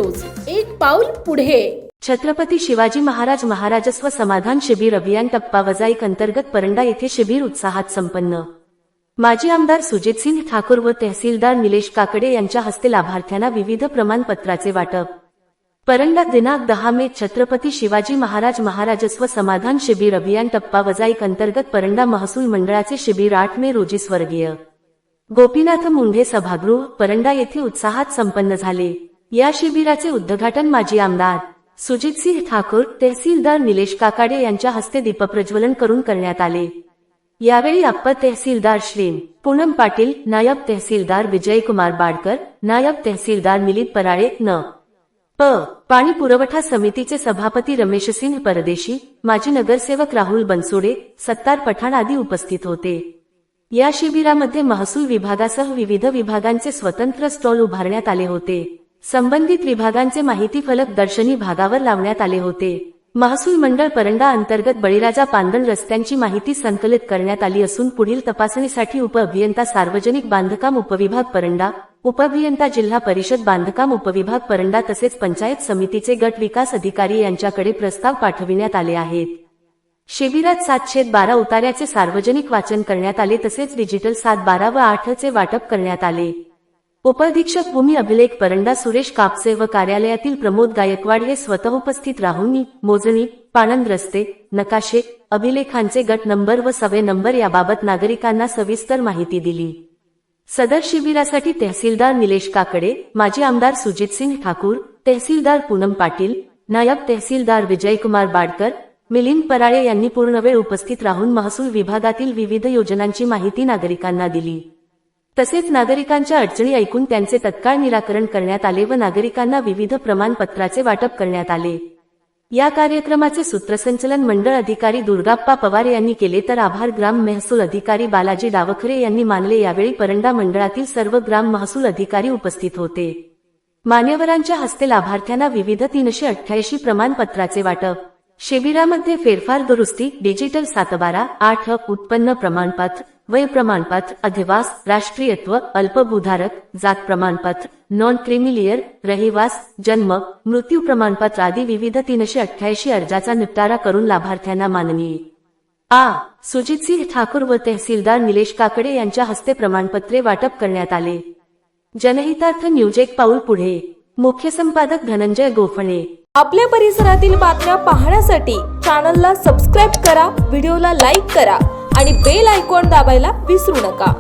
News, एक पाऊल पुढे। छत्रपती शिवाजी महाराज महाराजस्व समाधान शिबिर अभियान टप्पा वजाईक अंतर्गत परंडा येथे शिबिर उत्साहात संपन्न। माजी आमदार सुजितसिंह ठाकूर व तहसीलदार निलेश काकडे यांच्या हस्ते लाभार्थ्यांना विविध प्रमाणपत्राचे वाटप। परंडा दिनांक 10 मे छत्रपती शिवाजी महाराज महाराजस्व समाधान शिबिर अभियान टप्पा वजाईक अंतर्गत परंडा महसूल मंडळाचे शिबिर 8 मे रोजी स्वर्गीय गोपीनाथ मुंढे सभागृह परंडा येथे उत्साहात संपन्न झाले। या शिबिराचे उद्घाटन माजी आमदार सुजितसिंह ठाकूर तहसीलदार निलेश काकडे यांच्या हस्ते दीपप्रज्वलन करून करण्यात आले। यावेळी अप्पर तहसीलदार श्री पूनम पाटील, नायब तहसीलदार विजयकुमार बाडकर, नायब तहसीलदार मिलिंद पराळे, पाणी पुरवठा समितीचे सभापती रमेशसिंह परदेशी, माजी नगरसेवक राहुल बनसोडे, सत्तार पठाण आदी उपस्थित होते। या शिबिरामध्ये महसूल विभागासह विविध विभागांचे स्वतंत्र स्टॉल उभारण्यात आले होते। संबंधित विभागांचे माहिती फलक दर्शनी भागावर लावण्यात आले होते। महसूल मंडळ परंडा अंतर्गत बळीराजा पांदण रस्त्यांची माहिती संकलित करण्यात आली असून पुढील तपासणीसाठी उपअभियंता सार्वजनिक बांधकाम उपविभाग परंडा, उपअभियंता जिल्हा परिषद बांधकाम उपविभाग परंडा तसेच पंचायत समितीचे गट विकास अधिकारी यांच्याकडे प्रस्ताव पाठविण्यात आले आहेत। शिबिरात 712 उतार्याचे सार्वजनिक वाचन करण्यात आले तसेच डिजिटल 712 व 8 चे वाटप करण्यात आले। उपअधीक्षक भूमी अभिलेख परंडा सुरेश कापसे व कार्यालयातील प्रमोद गायकवाड हे स्वतः उपस्थित राहून मोजणी, पाणंद रस्ते, नकाशे, अभिलेखांचे गट नंबर व सवे नंबर याबाबत नागरिकांना सविस्तर माहिती दिली। सदर शिबिरासाठी तहसीलदार निलेश काकडे, माजी आमदार सुजितसिंह ठाकूर, तहसीलदार पूनम पाटील, नायब तहसीलदार विजयकुमार बाडकर, मिलिंद पराळे यांनी पूर्णवेळ उपस्थित राहून महसूल विभागातील विविध योजनांची माहिती नागरिकांना दिली। तसेच नागरिकांच्या अडचणी ऐकून त्यांचे तत्काळ निराकरण करण्यात आले व नागरिकांना विविध प्रमाणपत्राचे वाटप करण्यात आले। या कार्यक्रमाचे सूत्रसंचलन मंडळ अधिकारी दुर्गाप्पा पवार यांनी केले तर आभार ग्राम महसूल अधिकारी बालाजी डावखरे यांनी मानले। यावेळी परंडा मंडळातील सर्व ग्राम महसूल अधिकारी उपस्थित होते। मान्यवरांच्या हस्ते लाभार्थ्यांना विविध 388 प्रमाणपत्राचे वाटप। शिबिरामध्ये फेरफार दुरुस्ती, डिजिटल 712, 8 उत्पन्न प्रमाणपत्र, वय प्रमाणपत्र, अधिवास, राष्ट्रीयत्व, अल्पभूधारक, जात प्रमाणपत्र, नॉन क्रिमिलियर, रहिवास, जन्म, मृत्यू प्रमाणपत्र आदी विविध 388 अर्जाचा निपटारा करून लाभार्थ्यांना माननीय सुजितसिंह ठाकूर व तहसीलदार निलेश काकडे यांच्या हस्ते प्रमाणपत्रे वाटप करण्यात आले। जनहितार्थ न्यूज, एक पाऊल पुढे। मुख्य संपादक धनंजय गोफणे। आपल्या परिसरातील बातम्या पाहण्यासाठी चॅनलला सबस्क्राइब करा, व्हिडिओला लाईक करा आणि बेल आयकॉन दाबायला विसरू नका।